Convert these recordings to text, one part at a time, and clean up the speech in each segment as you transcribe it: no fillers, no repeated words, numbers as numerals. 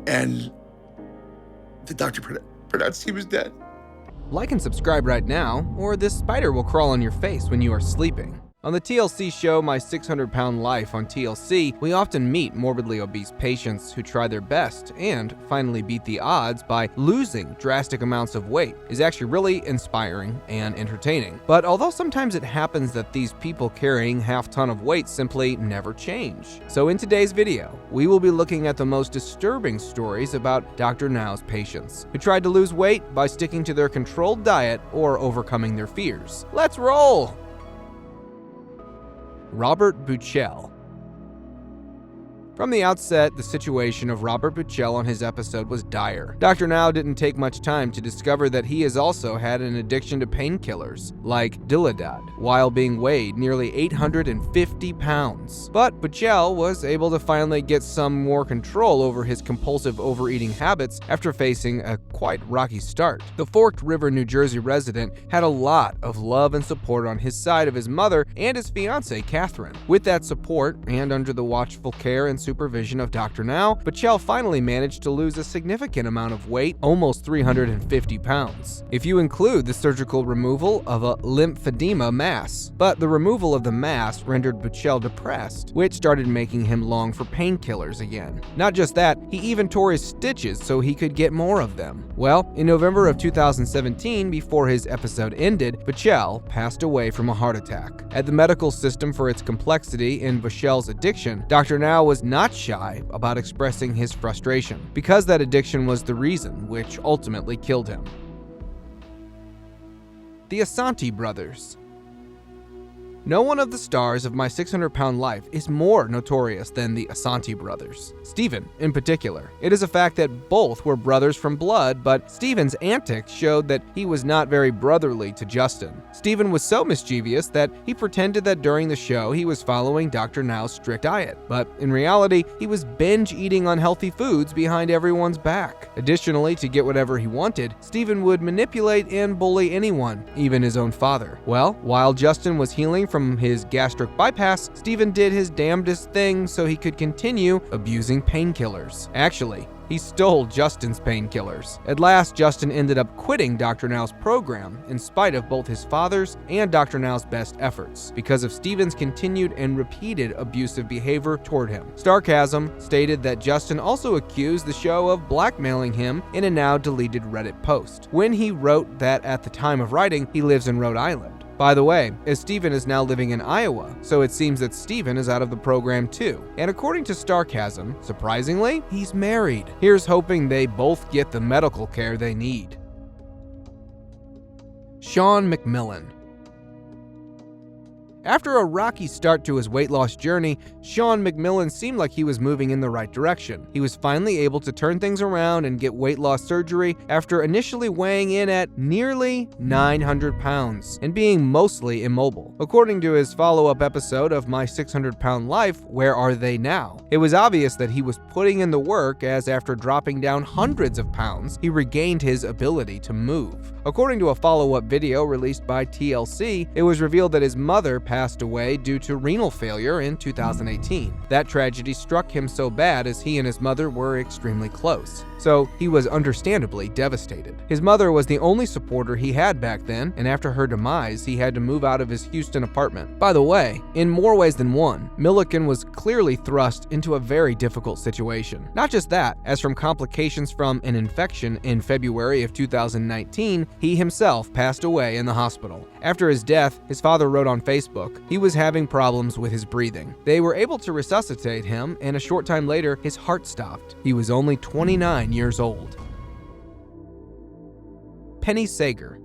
And the doctor pronounced he was dead. Like and subscribe right now, or this spider will crawl on your face when you are sleeping. On the TLC show My 600 Pound Life on TLC, we often meet morbidly obese patients who try their best and finally beat the odds by losing drastic amounts of weight. It's actually really inspiring and entertaining. But although sometimes it happens that these people carrying half-ton of weight simply never change. So in today's video, we will be looking at the most disturbing stories about Dr. Now's patients who tried to lose weight by sticking to their controlled diet or overcoming their fears. Let's roll! Robert Buchel. From the outset, the situation of Robert Buchel on his episode was dire. Dr. Now didn't take much time to discover that he has also had an addiction to painkillers, like Dilaudid, while being weighed nearly 850 pounds. But Buchel was able to finally get some more control over his compulsive overeating habits after facing a quite rocky start. The Forked River, New Jersey resident had a lot of love and support on his side of his mother and his fiancée, Catherine. With that support, and under the watchful care and supervision of Dr. Now, Buchel finally managed to lose a significant amount of weight, almost 350 pounds, if you include the surgical removal of a lymphedema mass. But the removal of the mass rendered Buchel depressed, which started making him long for painkillers again. Not just that, he even tore his stitches so he could get more of them. Well, in November of 2017, before his episode ended, Buchel passed away from a heart attack. At the medical system for its complexity in Buchel's addiction, Dr. Now was not shy about expressing his frustration, because that addiction was the reason which ultimately killed him. The Asante brothers. No one of the stars of My 600 Pound Life is more notorious than the Asante brothers. Stephen, in particular. It is a fact that both were brothers from blood, but Stephen's antics showed that he was not very brotherly to Justin. Stephen was so mischievous that he pretended that during the show he was following Dr. Now's strict diet, but in reality, he was binge eating unhealthy foods behind everyone's back. Additionally, to get whatever he wanted, Stephen would manipulate and bully anyone, even his own father. Well, while Justin was healing from his gastric bypass, Stephen did his damnedest thing so he could continue abusing painkillers. Actually, he stole Justin's painkillers. At last, Justin ended up quitting Dr. Now's program in spite of both his father's and Dr. Now's best efforts because of Stephen's continued and repeated abusive behavior toward him. Starcasm stated that Justin also accused the show of blackmailing him in a now deleted Reddit post, when he wrote that at the time of writing, he lives in Rhode Island. By the way, as Stephen is now living in Iowa, so it seems that Stephen is out of the program too. And according to Starcasm, surprisingly, he's married. Here's hoping they both get the medical care they need. Sean McMillan. After a rocky start to his weight loss journey, Sean McMillan seemed like he was moving in the right direction. He was finally able to turn things around and get weight loss surgery after initially weighing in at nearly 900 pounds and being mostly immobile. According to his follow-up episode of My 600 Pound Life, Where Are They Now?, it was obvious that he was putting in the work, as after dropping down hundreds of pounds, he regained his ability to move. According to a follow-up video released by TLC, it was revealed that his mother passed away due to renal failure in 2018. That tragedy struck him so bad as he and his mother were extremely close, so he was understandably devastated. His mother was the only supporter he had back then, and after her demise, he had to move out of his Houston apartment. By the way, in more ways than one, Milliken was clearly thrust into a very difficult situation. Not just that, as from complications from an infection in February of 2019, he himself passed away in the hospital. After his death, his father wrote on Facebook, he was having problems with his breathing. They were able to resuscitate him, and a short time later, his heart stopped. He was only 29 years old. Penny Sager.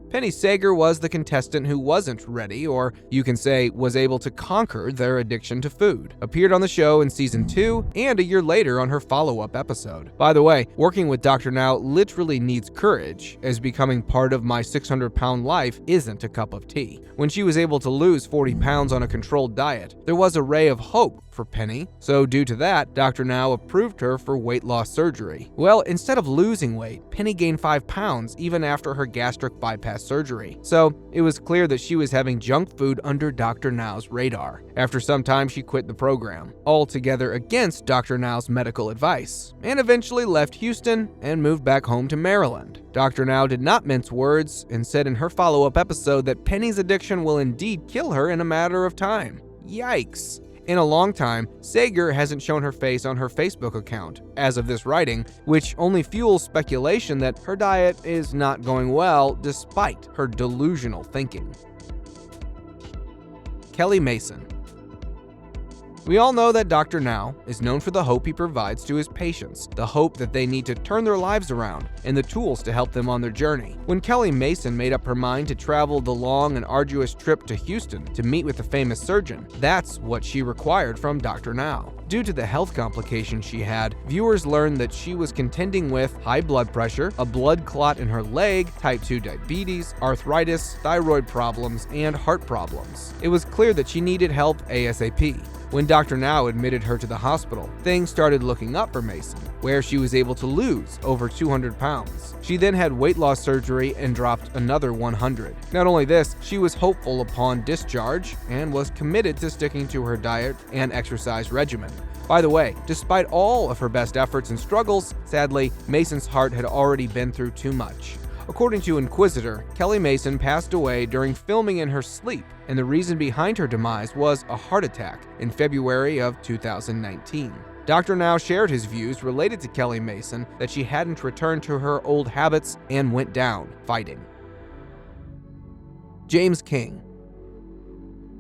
Penny Sager was the contestant who wasn't ready, or you can say was able to conquer their addiction to food. Appeared on the show in season 2 and a year later on her follow-up episode. By the way, working with Dr. Now literally needs courage, as becoming part of My 600 Pound Life isn't a cup of tea. When she was able to lose 40 pounds on a controlled diet, there was a ray of hope for Penny, so due to that, Dr. Now approved her for weight loss surgery. Well, instead of losing weight, Penny gained 5 pounds even after her gastric bypass surgery. So it was clear that she was having junk food under Dr. Now's radar. After some time, she quit the program, altogether against Dr. Now's medical advice, and eventually left Houston and moved back home to Maryland. Dr. Now did not mince words and said in her follow-up episode that Penny's addiction will indeed kill her in a matter of time. Yikes. In a long time, Sager hasn't shown her face on her Facebook account, as of this writing, which only fuels speculation that her diet is not going well despite her delusional thinking. Kelly Mason. We all know that Dr. Now is known for the hope he provides to his patients, the hope that they need to turn their lives around, and the tools to help them on their journey. When Kelly Mason made up her mind to travel the long and arduous trip to Houston to meet with the famous surgeon, that's what she required from Dr. Now. Due to the health complications she had, viewers learned that she was contending with high blood pressure, a blood clot in her leg, type 2 diabetes, arthritis, thyroid problems, and heart problems. It was clear that she needed help ASAP. When Dr. Now admitted her to the hospital, things started looking up for Mason, where she was able to lose over 200 pounds. She then had weight loss surgery and dropped another 100. Not only this, she was hopeful upon discharge and was committed to sticking to her diet and exercise regimen. By the way, despite all of her best efforts and struggles, sadly, Mason's heart had already been through too much. According to Inquisitor, Kelly Mason passed away during filming in her sleep, and the reason behind her demise was a heart attack in February of 2019. Dr. Now shared his views related to Kelly Mason that she hadn't returned to her old habits and went down fighting. James King.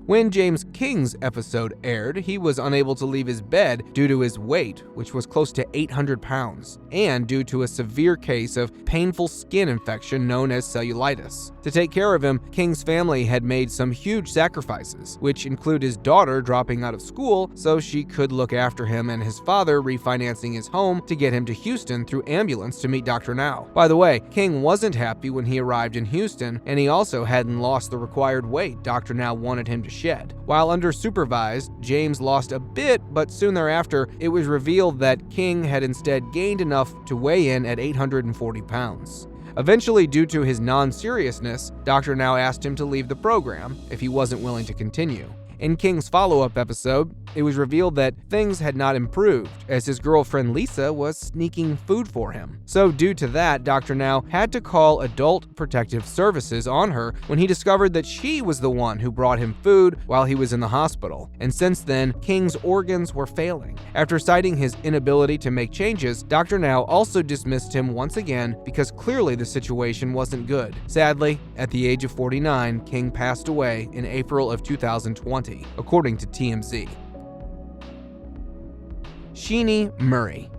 When James King's episode aired, he was unable to leave his bed due to his weight, which was close to 800 pounds, and due to a severe case of painful skin infection known as cellulitis. To take care of him, King's family had made some huge sacrifices, which include his daughter dropping out of school so she could look after him and his father refinancing his home to get him to Houston through ambulance to meet Dr. Now. By the way, King wasn't happy when he arrived in Houston, and he also hadn't lost the required weight Dr. Now wanted him to shed. While under supervised, James lost a bit, but soon thereafter, it was revealed that King had instead gained enough to weigh in at 840 pounds. Eventually, due to his non-seriousness, Dr. Now asked him to leave the program if he wasn't willing to continue. In King's follow-up episode, it was revealed that things had not improved, as his girlfriend Lisa was sneaking food for him. So due to that, Dr. Now had to call Adult Protective Services on her when he discovered that she was the one who brought him food while he was in the hospital. And since then, King's organs were failing. After citing his inability to make changes, Dr. Now also dismissed him once again because clearly the situation wasn't good. Sadly, at the age of 49, King passed away in April of 2020, according to TMZ. Sheenie Murray.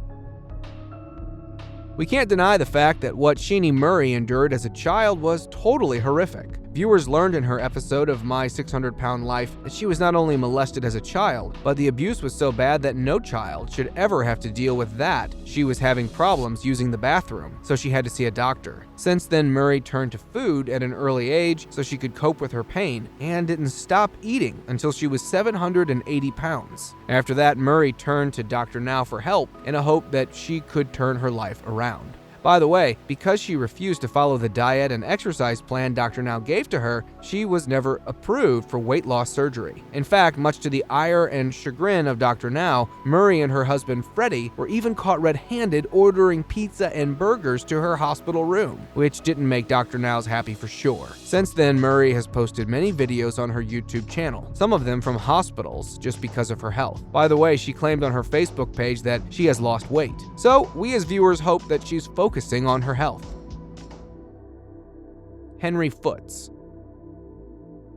We can't deny the fact that what Sheenie Murray endured as a child was totally horrific. Viewers learned in her episode of My 600-Pound Life that she was not only molested as a child, but the abuse was so bad that no child should ever have to deal with that. She was having problems using the bathroom, so she had to see a doctor. Since then, Murray turned to food at an early age so she could cope with her pain, and didn't stop eating until she was 780 pounds. After that, Murray turned to Dr. Now for help in a hope that she could turn her life around. By the way, because she refused to follow the diet and exercise plan Dr. Now gave to her, she was never approved for weight loss surgery. In fact, much to the ire and chagrin of Dr. Now, Murray and her husband Freddie were even caught red-handed ordering pizza and burgers to her hospital room, which didn't make Dr. Now's happy for sure. Since then, Murray has posted many videos on her YouTube channel, some of them from hospitals just because of her health. By the way, she claimed on her Facebook page that she has lost weight. So, we as viewers hope that she's focusing on her health. Henry Foots.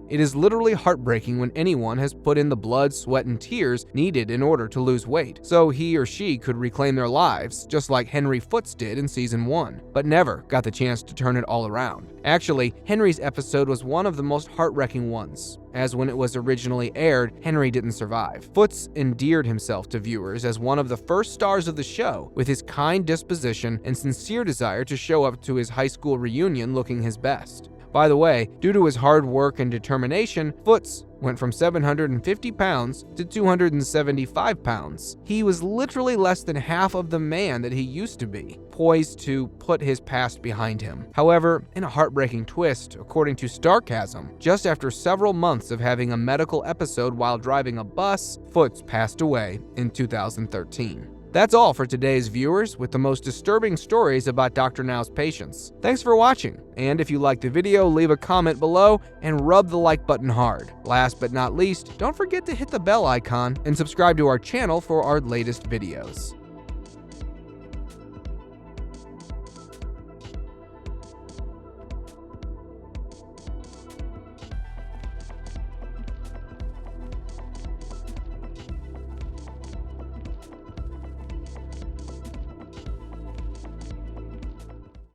It is literally heartbreaking when anyone has put in the blood, sweat, and tears needed in order to lose weight, so he or she could reclaim their lives, just like Henry Foots did in season 1, but never got the chance to turn it all around. Actually, Henry's episode was one of the most heart-wrecking ones, as when it was originally aired, Henry didn't survive. Foots endeared himself to viewers as one of the first stars of the show, with his kind disposition and sincere desire to show up to his high school reunion looking his best. By the way, due to his hard work and determination, Foots went from 750 pounds to 275 pounds. He was literally less than half of the man that he used to be, poised to put his past behind him. However, in a heartbreaking twist, according to Starcasm, just after several months of having a medical episode while driving a bus, Foots passed away in 2013. That's all for today's viewers with the most disturbing stories about Dr. Now's patients. Thanks for watching, and if you liked the video, leave a comment below and rub the like button hard. Last but not least, don't forget to hit the bell icon and subscribe to our channel for our latest videos.